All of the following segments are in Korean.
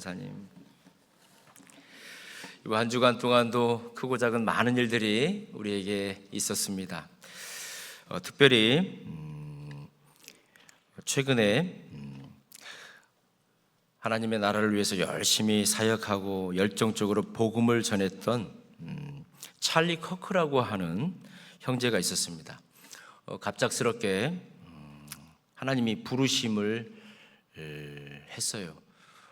권사님. 이번 한 주간 동안도 크고 작은 많은 일들이 우리에게 있었습니다. 특별히 최근에 하나님의 나라를 위해서 열심히 사역하고 열정적으로 복음을 전했던 찰리 커크라고 하는 형제가 있었습니다. 갑작스럽게 하나님이 부르심을 했어요.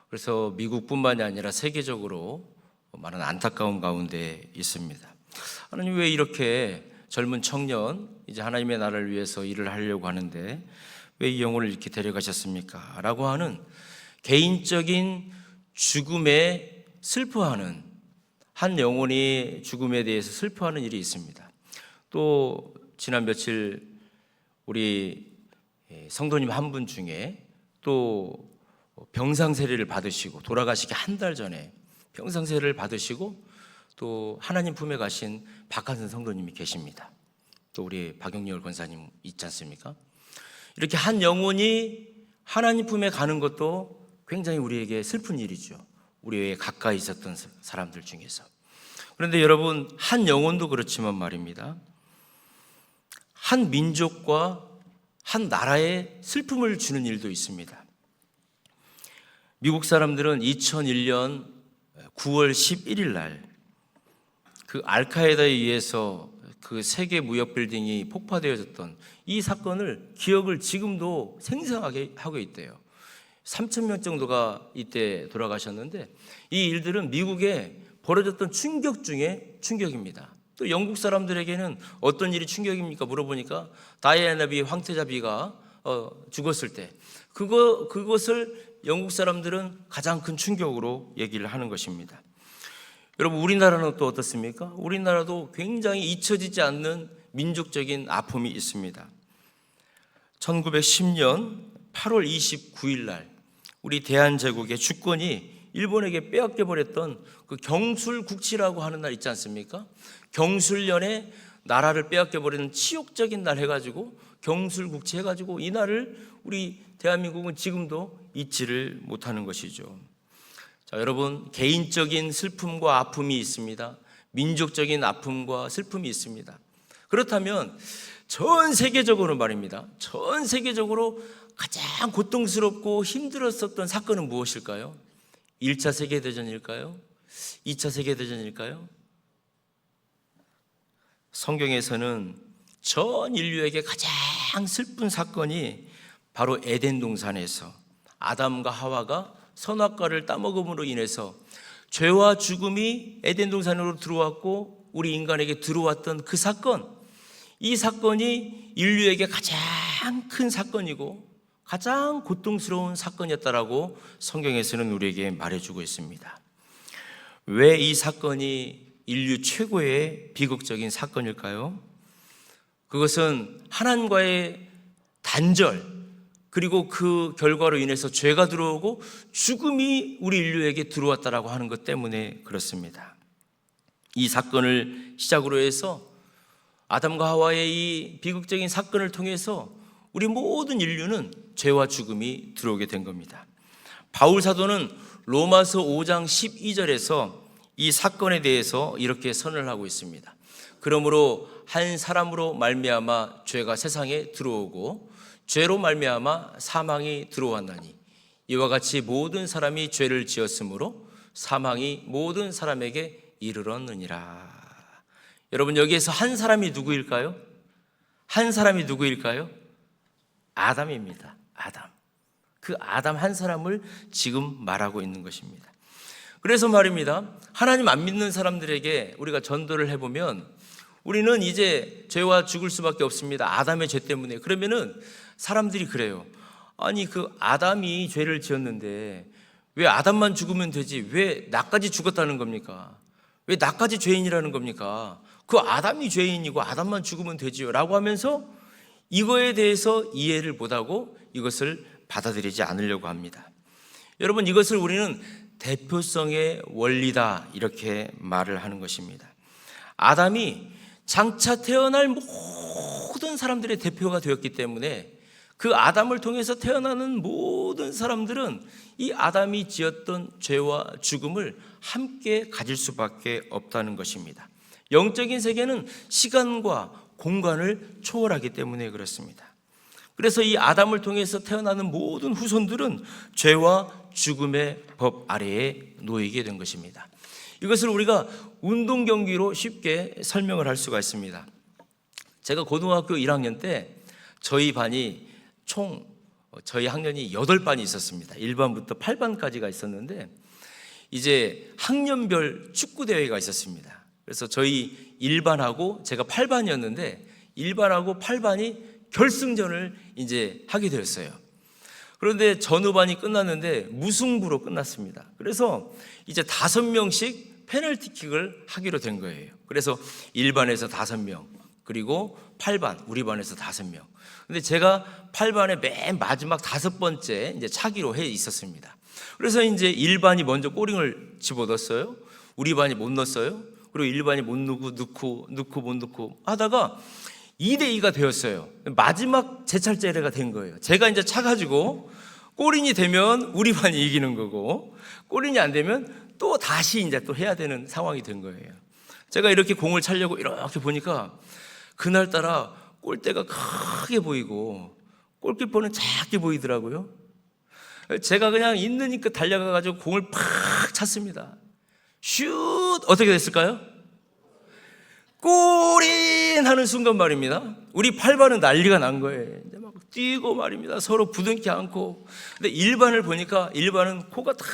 그래서 미국뿐만이 아니라 세계적으로 많은 안타까움 가운데 있습니다. 하나님, 왜 이렇게 젊은 청년 이제 하나님의 나라를 위해서 일을 하려고 하는데 왜 이 영혼을 이렇게 데려가셨습니까? 라고 하는 개인적인 죽음에 슬퍼하는, 한 영혼이 죽음에 대해서 슬퍼하는 일이 있습니다. 또 지난 며칠 우리 성도님 한 분 중에 또 병상세례를 받으시고 돌아가시기 한 달 전에 병상세례를 받으시고 또 하나님 품에 가신 박한선 성도님이 계십니다. 또 우리 박영렬 권사님 있지 않습니까? 이렇게 한 영혼이 하나님 품에 가는 것도 굉장히 우리에게 슬픈 일이죠. 우리에게 가까이 있었던 사람들 중에서. 그런데 여러분, 한 영혼도 그렇지만 말입니다, 한 민족과 한 나라에 슬픔을 주는 일도 있습니다. 미국 사람들은 2001년 9월 11일 날 그 알카에다에 의해서 그 세계 무역 빌딩이 폭파되어졌던 이 사건을 기억을 지금도 생생하게 하고 있대요. 3,000명 정도가 이때 돌아가셨는데 이 일들은 미국에 벌어졌던 충격 중에 충격입니다. 또 영국 사람들에게는 어떤 일이 충격입니까? 물어보니까 다이애나 비 황태자비가 죽었을 때 그것을 영국 사람들은 가장 큰 충격으로 얘기를 하는 것입니다. 여러분, 우리나라는 또 어떻습니까? 우리나라도 굉장히 잊혀지지 않는 민족적인 아픔이 있습니다. 1910년 8월 29일 날 우리 대한제국의 주권이 일본에게 빼앗겨 버렸던 그 경술국치라고 하는 날 있지 않습니까? 경술년에 나라를 빼앗겨 버리는 치욕적인 날 해가지고 경술국치 해가지고 이 날을 우리 대한민국은 지금도 잊지를 못하는 것이죠. 자, 여러분, 개인적인 슬픔과 아픔이 있습니다. 민족적인 아픔과 슬픔이 있습니다. 그렇다면 전 세계적으로 말입니다, 전 세계적으로 가장 고통스럽고 힘들었었던 사건은 무엇일까요? 1차 세계대전일까요? 2차 세계대전일까요? 성경에서는 전 인류에게 가장 슬픈 사건이 바로 에덴 동산에서 아담과 하와가 선악과를 따먹음으로 인해서 죄와 죽음이 에덴 동산으로 들어왔고 우리 인간에게 들어왔던 그 사건, 이 사건이 인류에게 가장 큰 사건이고 가장 고통스러운 사건이었다라고 성경에서는 우리에게 말해주고 있습니다. 왜 이 사건이 인류 최고의 비극적인 사건일까요? 그것은 하나님과의 단절, 그리고 그 결과로 인해서 죄가 들어오고 죽음이 우리 인류에게 들어왔다라고 하는 것 때문에 그렇습니다. 이 사건을 시작으로 해서 아담과 하와의 이 비극적인 사건을 통해서 우리 모든 인류는 죄와 죽음이 들어오게 된 겁니다. 바울 사도는 로마서 5장 12절에서 이 사건에 대해서 이렇게 선언을 하고 있습니다. 그러므로 한 사람으로 말미암아 죄가 세상에 들어오고 죄로 말미암아 사망이 들어왔나니 이와 같이 모든 사람이 죄를 지었으므로 사망이 모든 사람에게 이르렀느니라. 여러분, 여기에서 한 사람이 누구일까요? 한 사람이 누구일까요? 아담입니다. 아담. 그 아담 한 사람을 지금 말하고 있는 것입니다. 그래서 말입니다, 하나님 안 믿는 사람들에게 우리가 전도를 해보면 우리는 이제 죄와 죽을 수밖에 없습니다. 아담의 죄 때문에. 그러면은 사람들이 그래요. 아니, 그 아담이 죄를 지었는데 왜 아담만 죽으면 되지? 왜 나까지 죽었다는 겁니까? 왜 나까지 죄인이라는 겁니까? 그 아담이 죄인이고 아담만 죽으면 되지요 라고 하면서 이거에 대해서 이해를 못하고 이것을 받아들이지 않으려고 합니다. 여러분, 이것을 우리는 대표성의 원리다 이렇게 말을 하는 것입니다. 아담이 장차 태어날 모든 사람들의 대표가 되었기 때문에 그 아담을 통해서 태어나는 모든 사람들은 이 아담이 지었던 죄와 죽음을 함께 가질 수밖에 없다는 것입니다. 영적인 세계는 시간과 공간을 초월하기 때문에 그렇습니다. 그래서 이 아담을 통해서 태어나는 모든 후손들은 죄와 죽음의 법 아래에 놓이게 된 것입니다. 이것을 우리가 운동 경기로 쉽게 설명을 할 수가 있습니다. 제가 고등학교 1학년 때 저희 반이 저희 학년이 8반이 있었습니다. 1반부터 8반까지가 있었는데 이제 학년별 축구 대회가 있었습니다. 그래서 저희 1반하고 제가 8반이었는데 1반하고 8반이 결승전을 이제 하게 되었어요. 그런데 전후반이 끝났는데 무승부로 끝났습니다. 그래서 이제 5명씩 페널티킥을 하기로 된 거예요. 그래서 1반에서 5명, 그리고 8반, 우리 반에서 5명. 근데 제가 8반의 맨 마지막 5번째 이제 차기로 해 있었습니다. 그래서 이제 1반이 먼저 꼬링을 집어넣었어요. 우리 반이 못 넣었어요. 그리고 1반이 못 넣고 못 넣고 하다가 2대2가 되었어요. 마지막 제찰제례가 된 거예요. 제가 이제 차가지고 꼬린이 되면 우리 반이 이기는 거고, 꼬린이 안 되면 또 다시 이제 또 해야 되는 상황이 된 거예요. 제가 이렇게 공을 차려고 이렇게 보니까 그날따라 골대가 크게 보이고 골키퍼는 작게 보이더라고요. 제가 그냥 있는 힘껏 달려가가지고 공을 팍 찼습니다. 슛! 어떻게 됐을까요? 골인 하는 순간 말입니다. 우리 8반은 난리가 난 거예요. 이제 막 뛰고 말입니다. 서로 부둥켜 안고. 근데 1반을 보니까 1반은 코가 다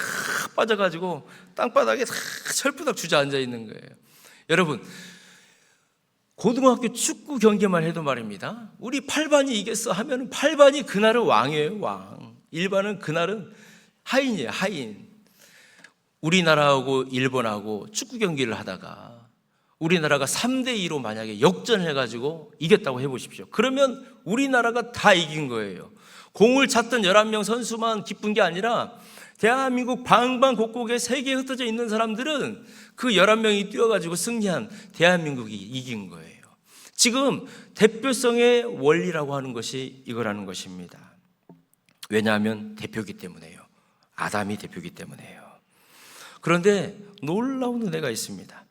빠져가지고 땅바닥에 다 철푸덕 주저앉아 있는 거예요. 여러분, 고등학교 축구 경기만 해도 말입니다. 우리 8반이 이겼어 하면 8반이 그날은 왕이에요, 왕. 1반은 그날은 하인이에요, 하인. 우리나라하고 일본하고 축구 경기를 하다가 우리나라가 3대2로 만약에 역전해가지고 이겼다고 해보십시오. 그러면 우리나라가 다 이긴 거예요. 공을 찼던 11명 선수만 기쁜 게 아니라 대한민국 방방곡곡에 세계에 흩어져 있는 사람들은 그 11명이 뛰어가지고 승리한 대한민국이 이긴 거예요. 지금 대표성의 원리라고 하는 것이 이거라는 것입니다. 왜냐하면 대표이기 때문에요. 아담이 대표이기 때문에요. 그런데 놀라운 은혜가 있습니다.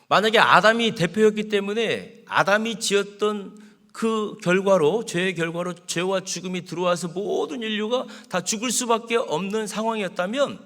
만약에 아담이 대표였기 때문에 아담이 지었던 그 결과로, 죄의 결과로 죄와 죽음이 들어와서 모든 인류가 다 죽을 수밖에 없는 상황이었다면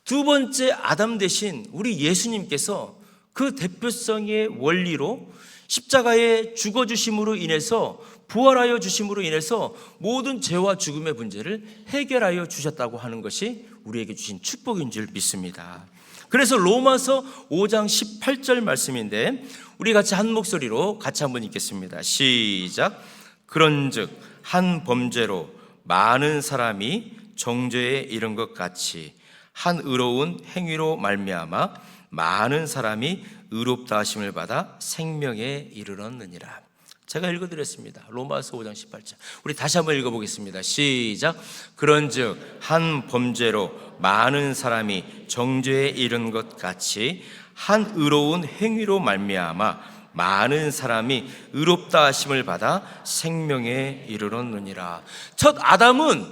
두 번째 아담 대신 우리 예수님께서 그 대표성의 원리로 십자가에 죽어주심으로 인해서, 부활하여 주심으로 인해서 모든 죄와 죽음의 문제를 해결하여 주셨다고 하는 것이 우리에게 주신 축복인 줄 믿습니다. 그래서 로마서 5장 18절 말씀인데 우리 같이 한 목소리로 같이 한번 읽겠습니다. 시작. 그런즉 한 범죄로 많은 사람이 정죄에 이른 것 같이 한 의로운 행위로 말미암아 많은 사람이 의롭다 하심을 받아 생명에 이르렀느니라. 제가 읽어드렸습니다. 로마서 5장 18절. 우리 다시 한번 읽어보겠습니다. 시작. 그런즉 한 범죄로 많은 사람이 정죄에 이른 것 같이 한 의로운 행위로 말미암아 많은 사람이 의롭다 하심을 받아 생명에 이르렀느니라. 첫 아담은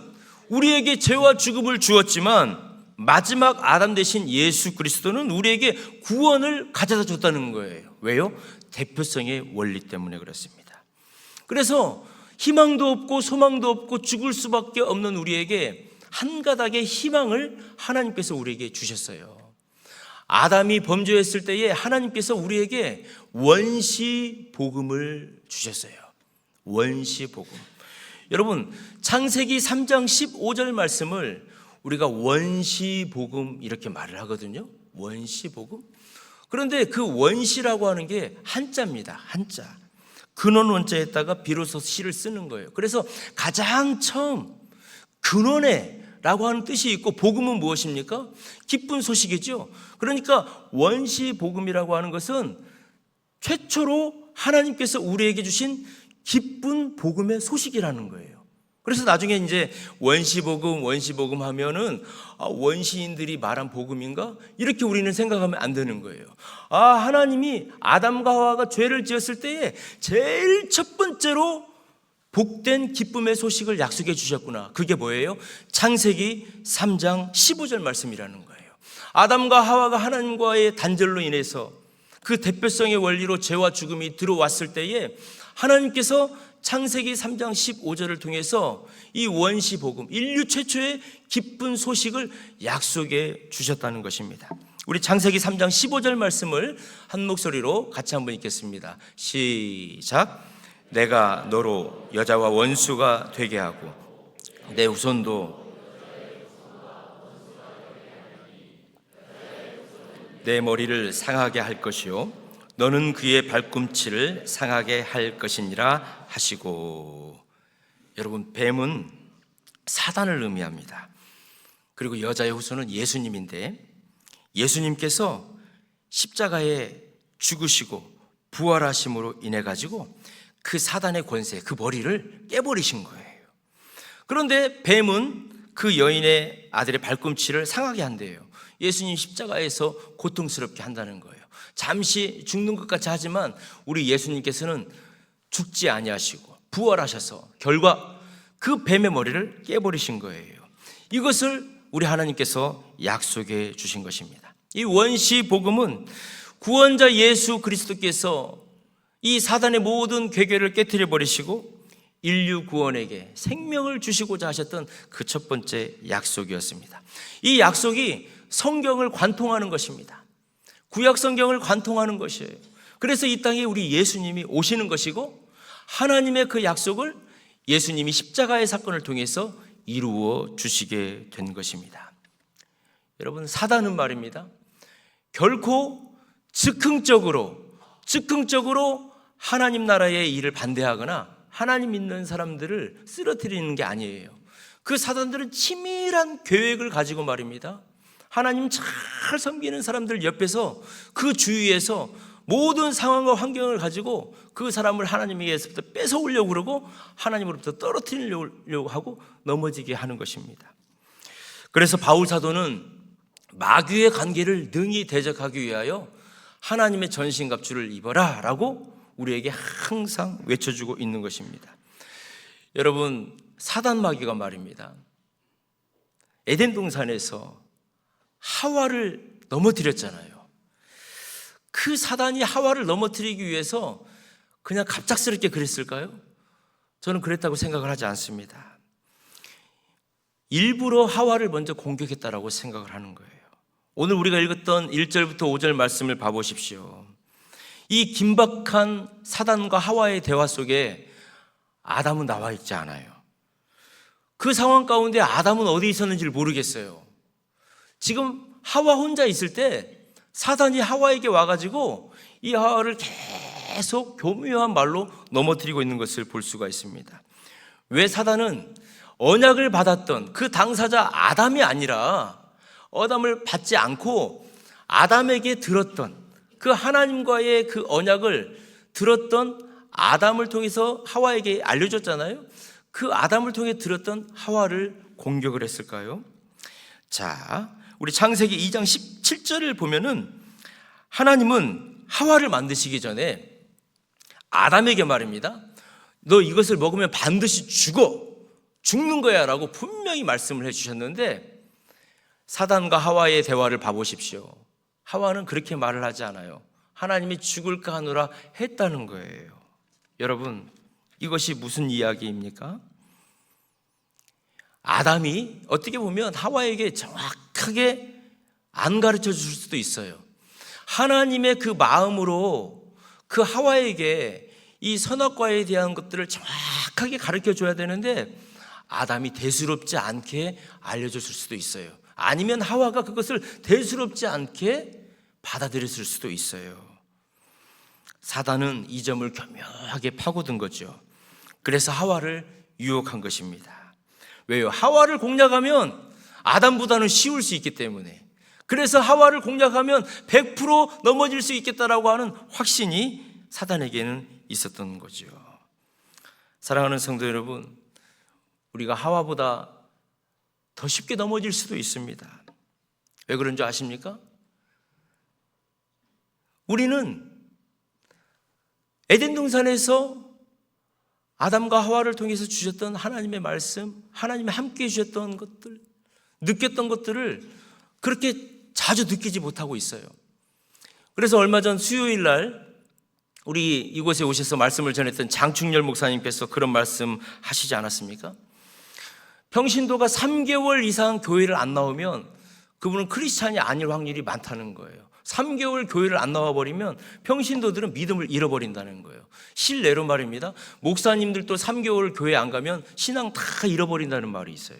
우리에게 죄와 죽음을 주었지만 마지막 아담 대신 예수 그리스도는 우리에게 구원을 가져다 줬다는 거예요. 왜요? 대표성의 원리 때문에 그렇습니다. 그래서 희망도 없고 소망도 없고 죽을 수밖에 없는 우리에게 한 가닥의 희망을 하나님께서 우리에게 주셨어요. 아담이 범죄했을 때에 하나님께서 우리에게 원시 복음을 주셨어요. 원시 복음. 여러분, 창세기 3장 15절 말씀을 우리가 원시 복음 이렇게 말을 하거든요. 원시 복음. 그런데 그 원시라고 하는 게 한자입니다. 한자. 근원 원자에다가 비로소 시를 쓰는 거예요. 그래서 가장 처음 근원에 라고 하는 뜻이 있고, 복음은 무엇입니까? 기쁜 소식이죠. 그러니까 원시 복음이라고 하는 것은 최초로 하나님께서 우리에게 주신 기쁜 복음의 소식이라는 거예요. 그래서 나중에 이제 원시복음 하면은 원시인들이 말한 복음인가? 이렇게 우리는 생각하면 안 되는 거예요. 하나님이 아담과 하와가 죄를 지었을 때에 제일 첫 번째로 복된 기쁨의 소식을 약속해 주셨구나. 그게 뭐예요? 창세기 3장 15절 말씀이라는 거예요. 아담과 하와가 하나님과의 단절로 인해서 그 대표성의 원리로 죄와 죽음이 들어왔을 때에 하나님께서 창세기 3장 15절을 통해서 이 원시 복음, 인류 최초의 기쁜 소식을 약속해 주셨다는 것입니다. 우리 창세기 3장 15절 말씀을 한 목소리로 같이 한번 읽겠습니다. 시작. 내가 너로 여자와 원수가 되게 하고 내 후손도 내 머리를 상하게 할 것이요 너는 그의 발꿈치를 상하게 할 것이니라 하시고. 여러분, 뱀은 사단을 의미합니다. 그리고 여자의 후손은 예수님인데, 예수님께서 십자가에 죽으시고 부활하심으로 인해 가지고 그 사단의 권세, 그 머리를 깨버리신 거예요. 그런데 뱀은 그 여인의 아들의 발꿈치를 상하게 한대요. 예수님 십자가에서 고통스럽게 한다는 거예요. 잠시 죽는 것 같이 하지만 우리 예수님께서는 죽지 아니하시고 부활하셔서 결과 그 뱀의 머리를 깨버리신 거예요. 이것을 우리 하나님께서 약속해 주신 것입니다. 이 원시 복음은 구원자 예수 그리스도께서 이 사단의 모든 괴계를 깨트려 버리시고 인류 구원에게 생명을 주시고자 하셨던 그 첫 번째 약속이었습니다. 이 약속이 성경을 관통하는 것입니다. 구약 성경을 관통하는 것이에요. 그래서 이 땅에 우리 예수님이 오시는 것이고 하나님의 그 약속을 예수님이 십자가의 사건을 통해서 이루어 주시게 된 것입니다. 여러분, 사단은 말입니다, 결코 즉흥적으로 하나님 나라의 일을 반대하거나 하나님 믿는 사람들을 쓰러뜨리는 게 아니에요. 그 사단들은 치밀한 계획을 가지고 말입니다, 하나님 잘 섬기는 사람들 옆에서 그 주위에서 모든 상황과 환경을 가지고 그 사람을 하나님에게서부터 뺏어오려고 그러고 하나님으로부터 떨어뜨리려고 하고 넘어지게 하는 것입니다. 그래서 바울 사도는 마귀의 관계를 능히 대적하기 위하여 하나님의 전신갑주를 입어라 라고 우리에게 항상 외쳐주고 있는 것입니다. 여러분, 사단 마귀가 말입니다, 에덴 동산에서 하와를 넘어뜨렸잖아요. 그 사단이 하와를 넘어뜨리기 위해서 그냥 갑작스럽게 그랬을까요? 저는 그랬다고 생각을 하지 않습니다. 일부러 하와를 먼저 공격했다라고 생각을 하는 거예요. 오늘 우리가 읽었던 1절부터 5절 말씀을 봐보십시오. 이 긴박한 사단과 하와의 대화 속에 아담은 나와 있지 않아요. 그 상황 가운데 아담은 어디 있었는지를 모르겠어요. 지금 하와 혼자 있을 때 사단이 하와에게 와가지고 이 하와를 계속 교묘한 말로 넘어뜨리고 있는 것을 볼 수가 있습니다. 왜 사단은 언약을 받았던 그 당사자 아담이 아니라 아담을 받지 않고 아담에게 들었던 그 하나님과의 그 언약을 들었던 아담을 통해서 하와에게 알려줬잖아요. 그 아담을 통해 들었던 하와를 공격을 했을까요? 자, 우리 창세기 2장 17절을 보면은 하나님은 하와를 만드시기 전에 아담에게 말입니다, 너 이것을 먹으면 반드시 죽는 거야 라고 분명히 말씀을 해주셨는데 사단과 하와의 대화를 봐보십시오. 하와는 그렇게 말을 하지 않아요. 하나님이 죽을까 하노라 했다는 거예요. 여러분, 이것이 무슨 이야기입니까? 아담이 어떻게 보면 하와에게 정확하게 안 가르쳐 줄 수도 있어요. 하나님의 그 마음으로 그 하와에게 이 선악과에 대한 것들을 정확하게 가르쳐 줘야 되는데 아담이 대수롭지 않게 알려줬을 수도 있어요. 아니면 하와가 그것을 대수롭지 않게 받아들였을 수도 있어요. 사단은 이 점을 교묘하게 파고든 거죠. 그래서 하와를 유혹한 것입니다. 왜요? 하와를 공략하면 아담보다는 쉬울 수 있기 때문에. 그래서 하와를 공략하면 100% 넘어질 수 있겠다라고 하는 확신이 사단에게는 있었던 거죠. 사랑하는 성도 여러분, 우리가 하와보다 더 쉽게 넘어질 수도 있습니다. 왜 그런 줄 아십니까? 우리는 에덴 동산에서 아담과 하와를 통해서 주셨던 하나님의 말씀, 하나님이 함께 해주셨던 것들, 느꼈던 것들을 그렇게 자주 느끼지 못하고 있어요. 그래서 얼마 전 수요일 날 우리 이곳에 오셔서 말씀을 전했던 장충렬 목사님께서 그런 말씀 하시지 않았습니까? 평신도가 3개월 이상 교회를 안 나오면 그분은 크리스찬이 아닐 확률이 많다는 거예요. 3개월 교회를 안 나와버리면 평신도들은 믿음을 잃어버린다는 거예요. 실례로 말입니다. 목사님들도 3개월 교회 안 가면 신앙 다 잃어버린다는 말이 있어요.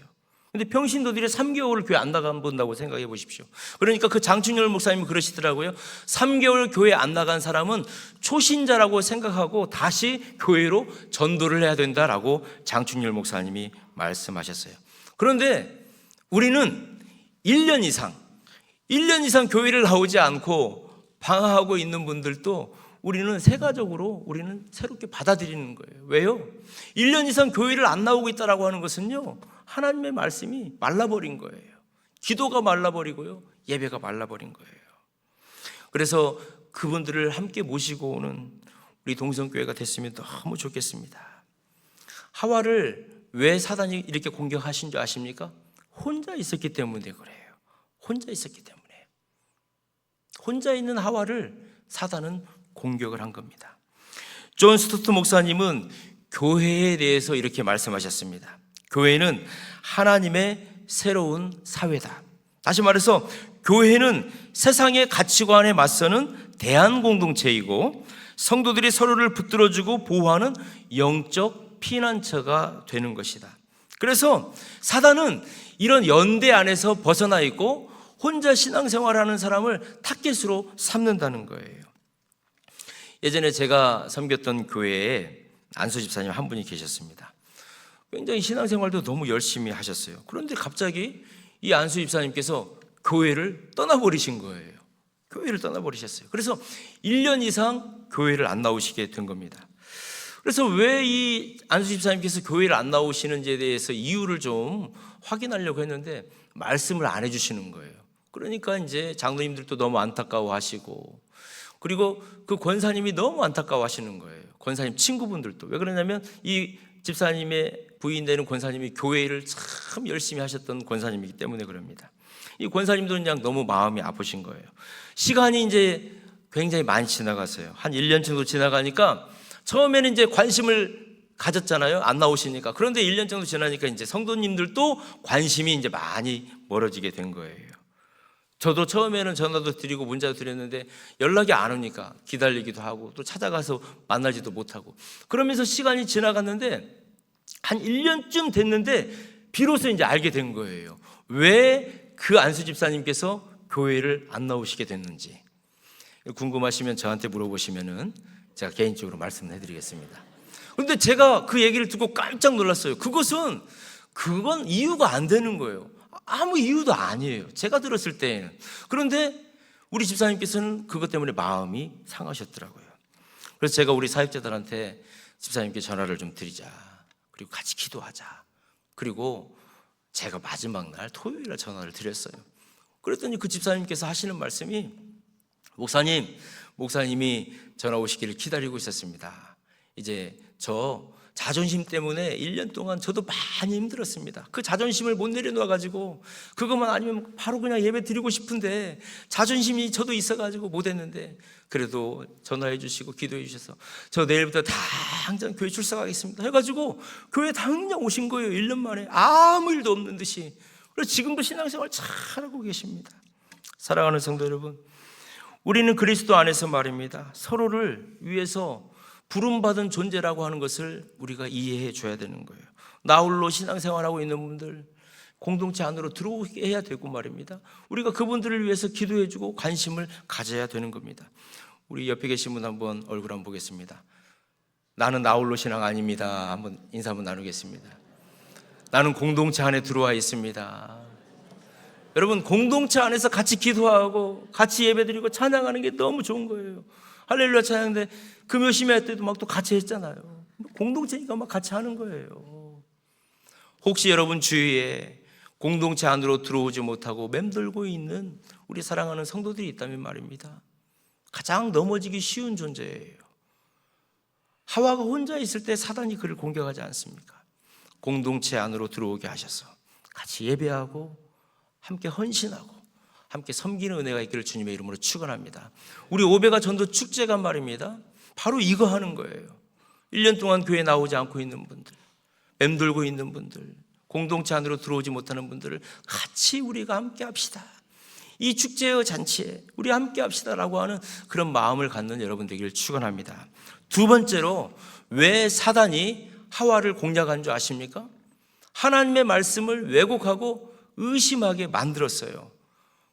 근데 평신도들이 3개월을 교회 안 나간다고 생각해 보십시오. 그러니까 그 장충렬 목사님이 그러시더라고요. 3개월 교회 안 나간 사람은 초신자라고 생각하고 다시 교회로 전도를 해야 된다라고 장충렬 목사님이 말씀하셨어요. 그런데 우리는 1년 이상 교회를 나오지 않고 방황하고 있는 분들도 우리는 세가적으로 우리는 새롭게 받아들이는 거예요. 왜요? 1년 이상 교회를 안 나오고 있다라고 하는 것은요, 하나님의 말씀이 말라버린 거예요. 기도가 말라버리고요, 예배가 말라버린 거예요. 그래서 그분들을 함께 모시고 오는 우리 동성교회가 됐으면 너무 좋겠습니다. 하와를 왜 사단이 이렇게 공격하신 줄 아십니까? 혼자 있었기 때문에 그래요. 혼자 있었기 때문에. 혼자 있는 하와를 사단은 공격을 한 겁니다. 존 스토트 목사님은 교회에 대해서 이렇게 말씀하셨습니다. 교회는 하나님의 새로운 사회다. 다시 말해서 교회는 세상의 가치관에 맞서는 대안 공동체이고 성도들이 서로를 붙들어주고 보호하는 영적 피난처가 되는 것이다. 그래서 사단은 이런 연대 안에서 벗어나 있고 혼자 신앙생활하는 사람을 타겟으로 삼는다는 거예요. 예전에 제가 섬겼던 교회에 안수 집사님 한 분이 계셨습니다. 굉장히 신앙생활도 너무 열심히 하셨어요. 그런데 갑자기 이 안수 집사님께서 교회를 떠나버리신 거예요. 교회를 떠나버리셨어요. 그래서 1년 이상 교회를 안 나오시게 된 겁니다. 그래서 왜 이 안수 집사님께서 교회를 안 나오시는지에 대해서 이유를 좀 확인하려고 했는데 말씀을 안 해주시는 거예요. 그러니까 이제 장로님들도 너무 안타까워하시고, 그리고 그 권사님이 너무 안타까워하시는 거예요. 권사님 친구분들도. 왜 그러냐면 이 집사님의 부인 되는 권사님이 교회를 참 열심히 하셨던 권사님이기 때문에 그럽니다. 이 권사님도 그냥 너무 마음이 아프신 거예요. 시간이 이제 굉장히 많이 지나갔어요. 한 1년 정도 지나가니까 처음에는 이제 관심을 가졌잖아요. 안 나오시니까. 그런데 1년 정도 지나니까 이제 성도님들도 관심이 이제 많이 멀어지게 된 거예요. 저도 처음에는 전화도 드리고 문자도 드렸는데 연락이 안 오니까 기다리기도 하고 또 찾아가서 만나지도 못하고, 그러면서 시간이 지나갔는데 한 1년쯤 됐는데 비로소 이제 알게 된 거예요. 왜 그 안수 집사님께서 교회를 안 나오시게 됐는지. 궁금하시면 저한테 물어보시면은 제가 개인적으로 말씀을 해드리겠습니다. 그런데 제가 그 얘기를 듣고 깜짝 놀랐어요. 그건 이유가 안 되는 거예요. 아무 이유도 아니에요. 제가 들었을 때에는. 그런데 우리 집사님께서는 그것 때문에 마음이 상하셨더라고요. 그래서 제가 우리 사역자들한테 집사님께 전화를 좀 드리자. 그리고 같이 기도하자. 그리고 제가 마지막 날 토요일에 전화를 드렸어요. 그랬더니 그 집사님께서 하시는 말씀이, 목사님이 전화 오시기를 기다리고 있었습니다. 이제 저 자존심 때문에 1년 동안 저도 많이 힘들었습니다. 그 자존심을 못 내려놔가지고 그것만 아니면 바로 그냥 예배 드리고 싶은데 자존심이 저도 있어가지고 못했는데 그래도 전화해 주시고 기도해 주셔서 저 내일부터 당장 교회 출석하겠습니다 해가지고 교회 당장 오신 거예요. 1년 만에 아무 일도 없는 듯이. 그래서 지금도 신앙생활 잘하고 계십니다. 사랑하는 성도 여러분, 우리는 그리스도 안에서 말입니다, 서로를 위해서 부름받은 존재라고 하는 것을 우리가 이해해 줘야 되는 거예요. 나 홀로 신앙생활하고 있는 분들 공동체 안으로 들어오게 해야 되고 말입니다. 우리가 그분들을 위해서 기도해 주고 관심을 가져야 되는 겁니다. 우리 옆에 계신 분 한번 얼굴 한번 보겠습니다. 나는 나 홀로 신앙 아닙니다. 한번 인사 한번 나누겠습니다. 나는 공동체 안에 들어와 있습니다. 여러분, 공동체 안에서 같이 기도하고 같이 예배드리고 찬양하는 게 너무 좋은 거예요. 할렐루야 찬양인데 금요심야 때도 막 또 같이 했잖아요. 공동체니까 막 같이 하는 거예요. 혹시 여러분 주위에 공동체 안으로 들어오지 못하고 맴돌고 있는 우리 사랑하는 성도들이 있다면 말입니다, 가장 넘어지기 쉬운 존재예요. 하와가 혼자 있을 때 사단이 그를 공격하지 않습니까? 공동체 안으로 들어오게 하셔서 같이 예배하고 함께 헌신하고 함께 섬기는 은혜가 있기를 주님의 이름으로 축원합니다. 우리 오베가 전도 축제가 말입니다, 바로 이거 하는 거예요. 1년 동안 교회 나오지 않고 있는 분들, 맴돌고 있는 분들, 공동체 안으로 들어오지 못하는 분들을 같이 우리가 함께 합시다. 이 축제의 잔치에 우리 함께 합시다라고 하는 그런 마음을 갖는 여러분 되기를 축원합니다. 두 번째로, 왜 사단이 하와를 공략한 줄 아십니까? 하나님의 말씀을 왜곡하고 의심하게 만들었어요.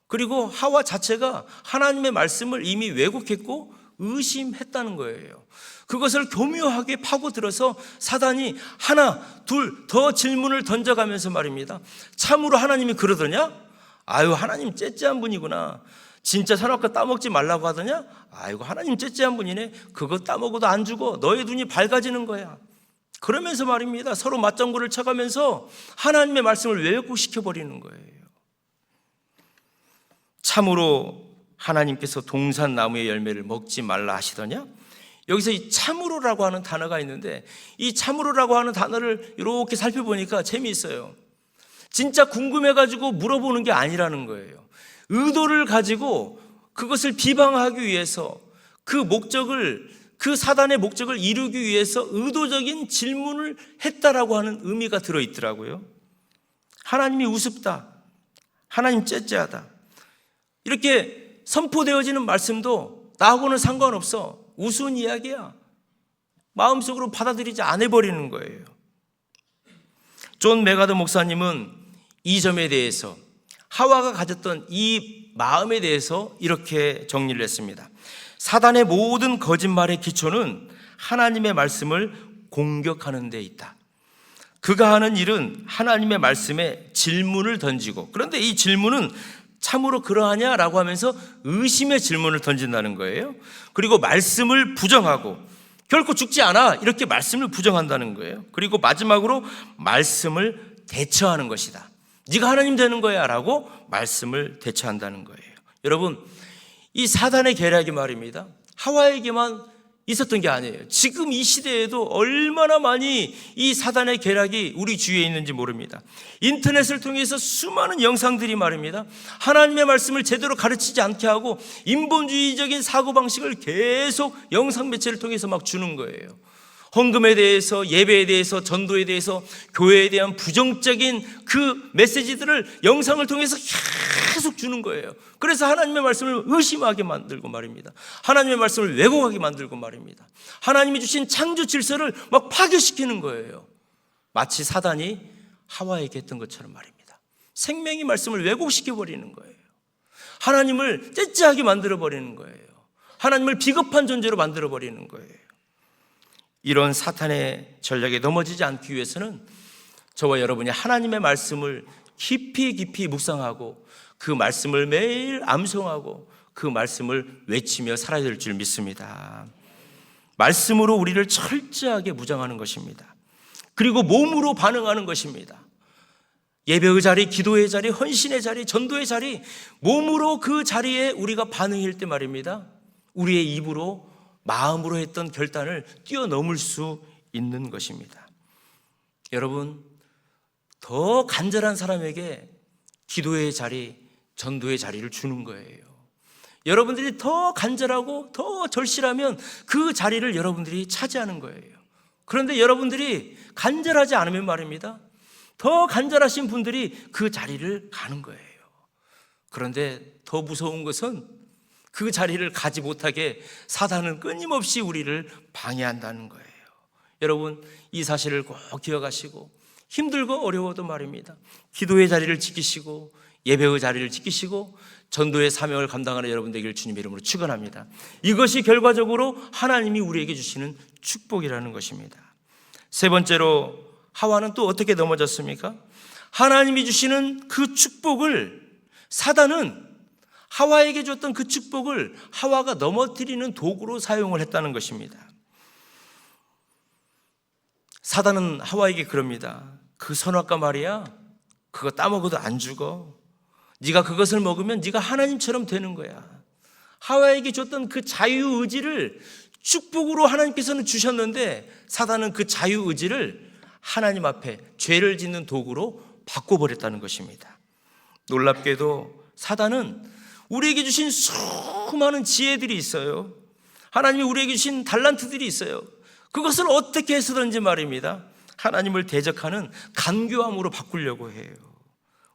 그리고 하와 자체가 하나님의 말씀을 이미 왜곡했고 의심했다는 거예요. 그것을 교묘하게 파고들어서 사단이 하나, 둘 더 질문을 던져가면서 말입니다, 참으로 하나님이 그러더냐? 아유, 하나님 째째한 분이구나. 진짜 선악과 따먹지 말라고 하더냐? 아이고, 하나님 째째한 분이네. 그거 따먹어도 안 죽어. 너의 눈이 밝아지는 거야. 그러면서 말입니다, 서로 맞장구를 쳐가면서 하나님의 말씀을 왜곡시켜버리는 거예요. 참으로 하나님께서 동산나무의 열매를 먹지 말라 하시더냐? 여기서 이 참으로라고 하는 단어가 있는데, 이 참으로라고 하는 단어를 이렇게 살펴보니까 재미있어요. 진짜 궁금해가지고 물어보는 게 아니라는 거예요. 의도를 가지고 그것을 비방하기 위해서 그 사단의 목적을 이루기 위해서 의도적인 질문을 했다라고 하는 의미가 들어있더라고요. 하나님이 우습다, 하나님 째째하다, 이렇게 선포되어지는 말씀도 나하고는 상관없어, 우스운 이야기야, 마음속으로 받아들이지 않아버리는 거예요. 존 메가더 목사님은 이 점에 대해서, 하와가 가졌던 이 마음에 대해서 이렇게 정리를 했습니다. 사단의 모든 거짓말의 기초는 하나님의 말씀을 공격하는 데 있다. 그가 하는 일은 하나님의 말씀에 질문을 던지고, 그런데 이 질문은 참으로 그러하냐라고 하면서 의심의 질문을 던진다는 거예요. 그리고 말씀을 부정하고, 결코 죽지 않아, 이렇게 말씀을 부정한다는 거예요. 그리고 마지막으로 말씀을 대처하는 것이다. 네가 하나님 되는 거야 라고 말씀을 대처한다는 거예요. 여러분, 이 사단의 계략이 말입니다, 하와에게만 있었던 게 아니에요. 지금 이 시대에도 얼마나 많이 이 사단의 계략이 우리 주위에 있는지 모릅니다. 인터넷을 통해서 수많은 영상들이 말입니다, 하나님의 말씀을 제대로 가르치지 않게 하고 인본주의적인 사고방식을 계속 영상 매체를 통해서 막 주는 거예요. 헌금에 대해서, 예배에 대해서, 전도에 대해서, 교회에 대한 부정적인 그 메시지들을 영상을 통해서 계속 주는 거예요. 그래서 하나님의 말씀을 의심하게 만들고 말입니다, 하나님의 말씀을 왜곡하게 만들고 말입니다, 하나님이 주신 창조 질서를 막 파괴시키는 거예요. 마치 사단이 하와에게 했던 것처럼 말입니다. 생명의 말씀을 왜곡시켜버리는 거예요. 하나님을 째째하게 만들어버리는 거예요. 하나님을 비겁한 존재로 만들어버리는 거예요. 이런 사탄의 전략에 넘어지지 않기 위해서는 저와 여러분이 하나님의 말씀을 깊이 묵상하고 그 말씀을 매일 암송하고 그 말씀을 외치며 살아야 될 줄 믿습니다. 말씀으로 우리를 철저하게 무장하는 것입니다. 그리고 몸으로 반응하는 것입니다. 예배의 자리, 기도의 자리, 헌신의 자리, 전도의 자리, 몸으로 그 자리에 우리가 반응할 때 말입니다, 우리의 입으로, 마음으로 했던 결단을 뛰어넘을 수 있는 것입니다. 여러분, 더 간절한 사람에게 기도의 자리, 전도의 자리를 주는 거예요. 여러분들이 더 간절하고 더 절실하면 그 자리를 여러분들이 차지하는 거예요. 그런데 여러분들이 간절하지 않으면 말입니다, 더 간절하신 분들이 그 자리를 가는 거예요. 그런데 더 무서운 것은 그 자리를 가지 못하게 사단은 끊임없이 우리를 방해한다는 거예요. 여러분, 이 사실을 꼭 기억하시고 힘들고 어려워도 말입니다, 기도의 자리를 지키시고 예배의 자리를 지키시고 전도의 사명을 감당하는 여러분 되기를 주님의 이름으로 축원합니다. 이것이 결과적으로 하나님이 우리에게 주시는 축복이라는 것입니다. 세 번째로, 하와는 또 어떻게 넘어졌습니까? 하나님이 주시는 그 축복을 사단은, 하와에게 줬던 그 축복을 하와가 넘어뜨리는 도구로 사용을 했다는 것입니다. 사단은 하와에게 그럽니다. 그 선악과 말이야, 그거 따먹어도 안 죽어. 네가 그것을 먹으면 네가 하나님처럼 되는 거야. 하와에게 줬던 그 자유의지를 축복으로 하나님께서는 주셨는데 사단은 그 자유의지를 하나님 앞에 죄를 짓는 도구로 바꿔버렸다는 것입니다. 놀랍게도 사단은 우리에게 주신 수많은 지혜들이 있어요. 하나님이 우리에게 주신 달란트들이 있어요. 그것을 어떻게 해서든지 말입니다, 하나님을 대적하는 간교함으로 바꾸려고 해요.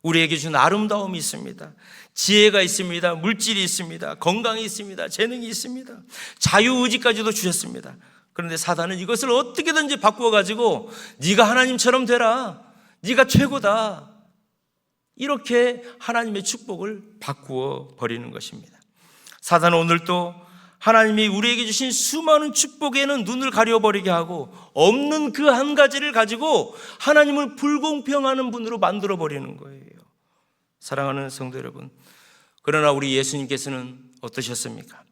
우리에게 준 아름다움이 있습니다. 지혜가 있습니다. 물질이 있습니다. 건강이 있습니다. 재능이 있습니다. 자유의지까지도 주셨습니다. 그런데 사단은 이것을 어떻게든지 바꾸어가지고 네가 하나님처럼 되라, 네가 최고다, 이렇게 하나님의 축복을 바꾸어 버리는 것입니다. 사단은 오늘도 하나님이 우리에게 주신 수많은 축복에는 눈을 가려버리게 하고 없는 그 한 가지를 가지고 하나님을 불공평하는 분으로 만들어 버리는 거예요. 사랑하는 성도 여러분, 그러나 우리 예수님께서는 어떠셨습니까?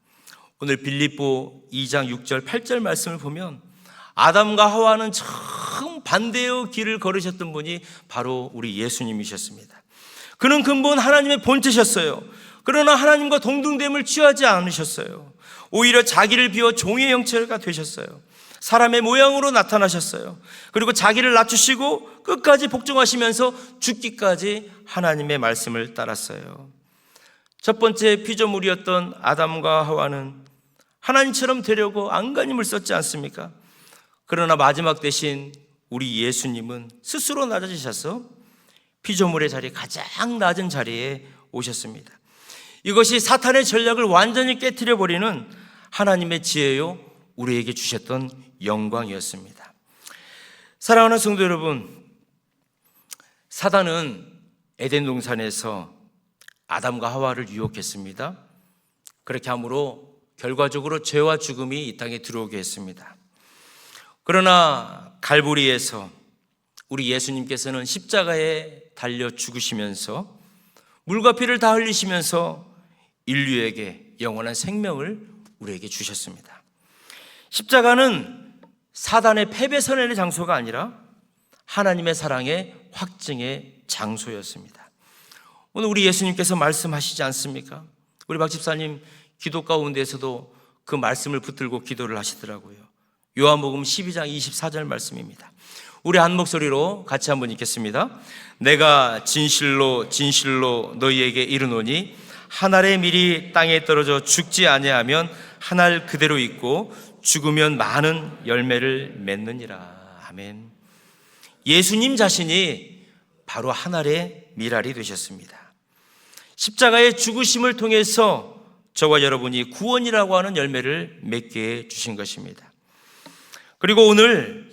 오늘 빌립보 2장 6절 8절 말씀을 보면 아담과 하와는 정반대의 길을 걸으셨던 분이 바로 우리 예수님이셨습니다. 그는 근본 하나님의 본체셨어요. 그러나 하나님과 동등됨을 취하지 않으셨어요. 오히려 자기를 비워 종의 형체가 되셨어요. 사람의 모양으로 나타나셨어요. 그리고 자기를 낮추시고 끝까지 복종하시면서 죽기까지 하나님의 말씀을 따랐어요. 첫 번째 피조물이었던 아담과 하와는 하나님처럼 되려고 안간힘을 썼지 않습니까? 그러나 마지막 대신 우리 예수님은 스스로 낮아지셔서 피조물의 자리, 가장 낮은 자리에 오셨습니다. 이것이 사탄의 전략을 완전히 깨트려 버리는 하나님의 지혜요, 우리에게 주셨던 영광이었습니다. 사랑하는 성도 여러분, 사단은 에덴 동산에서 아담과 하와를 유혹했습니다. 그렇게 함으로 결과적으로 죄와 죽음이 이 땅에 들어오게 했습니다. 그러나 갈보리에서 우리 예수님께서는 십자가에 달려 죽으시면서 물과 피를 다 흘리시면서 인류에게 영원한 생명을 우리에게 주셨습니다. 십자가는 사단의 패배 선언의 장소가 아니라 하나님의 사랑의 확증의 장소였습니다. 오늘 우리 예수님께서 말씀하시지 않습니까? 우리 박 집사님 기도 가운데에서도 그 말씀을 붙들고 기도를 하시더라고요. 요한복음 12장 24절 말씀입니다. 우리 한 목소리로 같이 한번 읽겠습니다. 내가 진실로 진실로 너희에게 이르노니 한 알의 밀이 땅에 떨어져 죽지 아니하면 한 알 그대로 있고 죽으면 많은 열매를 맺느니라. 아멘. 예수님 자신이 바로 한 알의 밀알이 되셨습니다. 십자가의 죽으심을 통해서 저와 여러분이 구원이라고 하는 열매를 맺게 해주신 것입니다. 그리고 오늘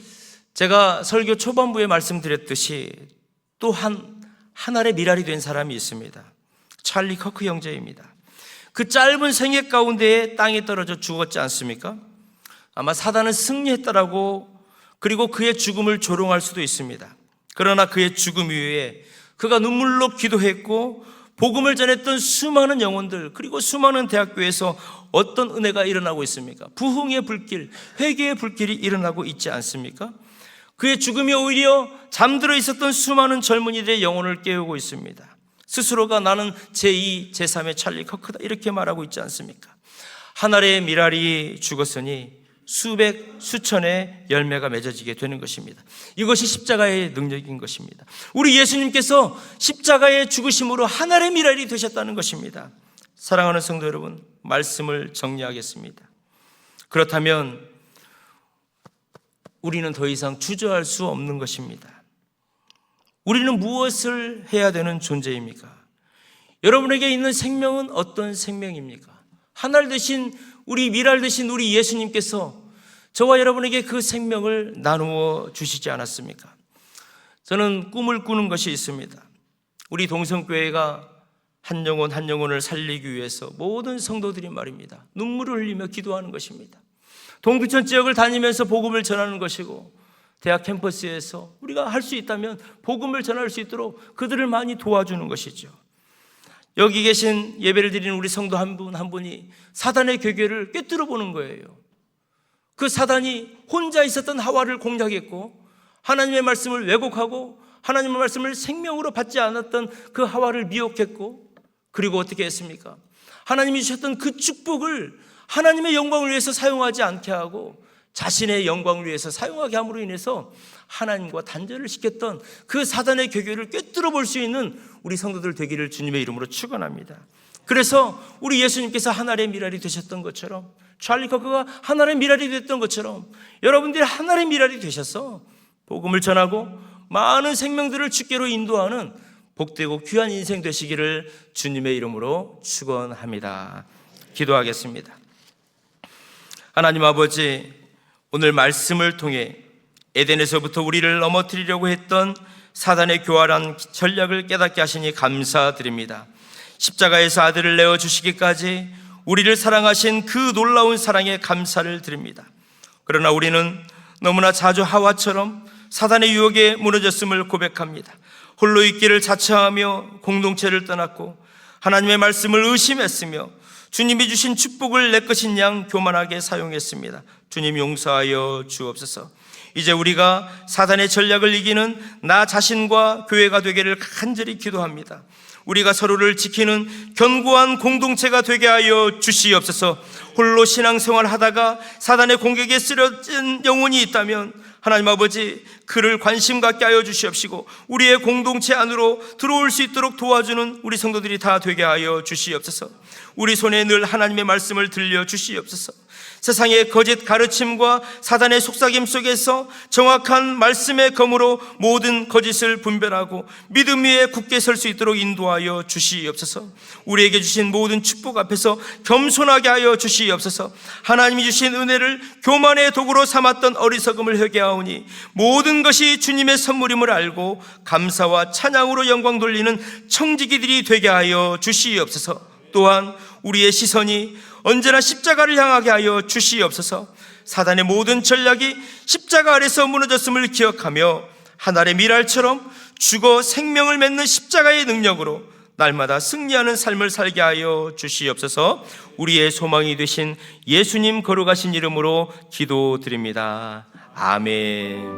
제가 설교 초반부에 말씀드렸듯이 또 한 알의 밀알이 된 사람이 있습니다. 찰리 커크 형제입니다. 그 짧은 생애 가운데에 땅에 떨어져 죽었지 않습니까? 아마 사단은 승리했다라고, 그리고 그의 죽음을 조롱할 수도 있습니다. 그러나 그의 죽음 이후에 그가 눈물로 기도했고 복음을 전했던 수많은 영혼들, 그리고 수많은 대학교에서 어떤 은혜가 일어나고 있습니까? 부흥의 불길, 회개의 불길이 일어나고 있지 않습니까? 그의 죽음이 오히려 잠들어 있었던 수많은 젊은이들의 영혼을 깨우고 있습니다. 스스로가 나는 제2, 제3의 찰리 커크다, 이렇게 말하고 있지 않습니까? 한 알의 밀알이 죽었으니 수백, 수천의 열매가 맺어지게 되는 것입니다. 이것이 십자가의 능력인 것입니다. 우리 예수님께서 십자가의 죽으심으로 한 알의 밀알이 되셨다는 것입니다. 사랑하는 성도 여러분, 말씀을 정리하겠습니다. 그렇다면 우리는 더 이상 주저할 수 없는 것입니다. 우리는 무엇을 해야 되는 존재입니까? 여러분에게 있는 생명은 어떤 생명입니까? 한 알 되신 우리 밀알 되신 우리 예수님께서 저와 여러분에게 그 생명을 나누어 주시지 않았습니까? 저는 꿈을 꾸는 것이 있습니다. 우리 동성교회가 한 영혼 한 영혼을 살리기 위해서 모든 성도들이 말입니다, 눈물을 흘리며 기도하는 것입니다. 동두천 지역을 다니면서 복음을 전하는 것이고, 대학 캠퍼스에서 우리가 할 수 있다면 복음을 전할 수 있도록 그들을 많이 도와주는 것이죠. 여기 계신 예배를 드리는 우리 성도 한 분 한 분이 사단의 괴계를 꿰뚫어 보는 거예요. 그 사단이 혼자 있었던 하와를 공략했고 하나님의 말씀을 왜곡하고 하나님의 말씀을 생명으로 받지 않았던 그 하와를 미혹했고, 그리고 어떻게 했습니까? 하나님이 주셨던 그 축복을 하나님의 영광을 위해서 사용하지 않게 하고 자신의 영광을 위해서 사용하게 함으로 인해서 하나님과 단절을 시켰던 그 사단의 괴계를 꿰뚫어 볼 수 있는 우리 성도들 되기를 주님의 이름으로 축원합니다. 그래서 우리 예수님께서 하늘의 미랄이 되셨던 것처럼, 찰리 커크가 하늘의 미랄이 됐던 것처럼 여러분들이 하늘의 미랄이 되셔서 복음을 전하고 많은 생명들을 주께로 인도하는 복되고 귀한 인생 되시기를 주님의 이름으로 축원합니다. 기도하겠습니다. 하나님 아버지, 오늘 말씀을 통해 에덴에서부터 우리를 넘어뜨리려고 했던 사단의 교활한 전략을 깨닫게 하시니 감사드립니다. 십자가에서 아들을 내어주시기까지 우리를 사랑하신 그 놀라운 사랑에 감사를 드립니다. 그러나 우리는 너무나 자주 하와처럼 사단의 유혹에 무너졌음을 고백합니다. 홀로 있기를 자처하며 공동체를 떠났고 하나님의 말씀을 의심했으며 주님이 주신 축복을 내 것인 양 교만하게 사용했습니다. 주님 용서하여 주옵소서. 이제 우리가 사단의 전략을 이기는 나 자신과 교회가 되기를 간절히 기도합니다. 우리가 서로를 지키는 견고한 공동체가 되게 하여 주시옵소서. 홀로 신앙생활 하다가 사단의 공격에 쓰러진 영혼이 있다면 하나님 아버지, 그를 관심 갖게 하여 주시옵시고 우리의 공동체 안으로 들어올 수 있도록 도와주는 우리 성도들이 다 되게 하여 주시옵소서. 우리 손에 늘 하나님의 말씀을 들려 주시옵소서. 세상의 거짓 가르침과 사단의 속삭임 속에서 정확한 말씀의 검으로 모든 거짓을 분별하고 믿음 위에 굳게 설 수 있도록 인도하여 주시옵소서. 우리에게 주신 모든 축복 앞에서 겸손하게 하여 주시옵소서. 하나님이 주신 은혜를 교만의 도구로 삼았던 어리석음을 회개하오니 모든 것이 주님의 선물임을 알고 감사와 찬양으로 영광 돌리는 청지기들이 되게 하여 주시옵소서. 또한 우리의 시선이 언제나 십자가를 향하게 하여 주시옵소서. 사단의 모든 전략이 십자가 아래서 무너졌음을 기억하며 하늘의 미랄처럼 죽어 생명을 맺는 십자가의 능력으로 날마다 승리하는 삶을 살게 하여 주시옵소서. 우리의 소망이 되신 예수님 거룩하신 이름으로 기도드립니다. 아멘.